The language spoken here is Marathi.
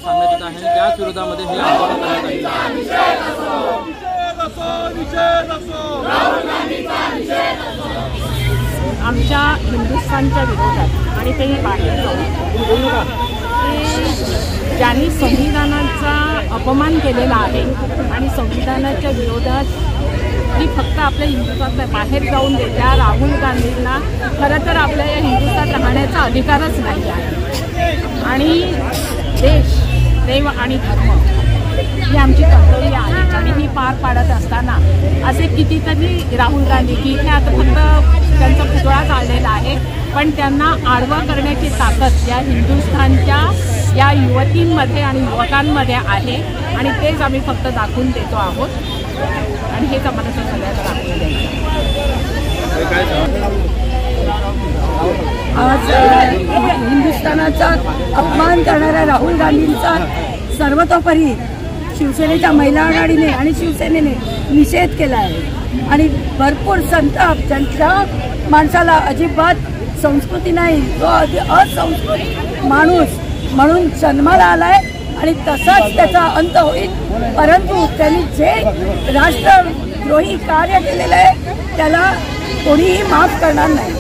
सांगण्यात येत आहे. त्याच विरोधामध्ये हे आंदोलन करण्यात आले आमच्या हिंदुस्थानच्या विरोधात आणि तेही बाहेर ज्यांनी संविधानाचा अपमान केलेला आहे आणि संविधानाच्या विरोधात जी फक्त आपल्या हिंदुस्थानात बाहेर जाऊन त्या राहुल गांधींना खरं तर आपल्या या हिंदुस्थानात राहण्याचा अधिकारच नाही आहे आणि देश देव आणि धर्म ही आमची कर्तव्य आहेत आणि ही पार पाडत असताना असे कितीतरी राहुल गांधी की इथे आता फक्त त्यांचा पुतळा चाललेला आहे पण त्यांना आडवं करण्याची ताकद या हिंदुस्थानच्या या युवतींमध्ये आणि युवकांमध्ये आहे आणि तेच आम्ही फक्त दाखवून देतो आहोत आणि हेच आम्हाला सगळ्यात दाखवून द्यायचं. आज हिंदुस्थानाचा अपमान करणाऱ्या राहुल गांधींचा सर्वतोपरी शिवसेनेच्या महिला आघाडीने आणि शिवसेनेने निषेध केला आहे आणि भरपूर संताप त्यांच्या माणसाला अजिबात संस्कृती नाही तो असंस्कृत माणूस म्हणून जन्माला आलाय आणि तसाच त्याचा अंत होईल परंतु त्यांनी जे राष्ट्रद्रोही कार्य केलेलं आहे त्याला कोणीही माफ करणार नाही.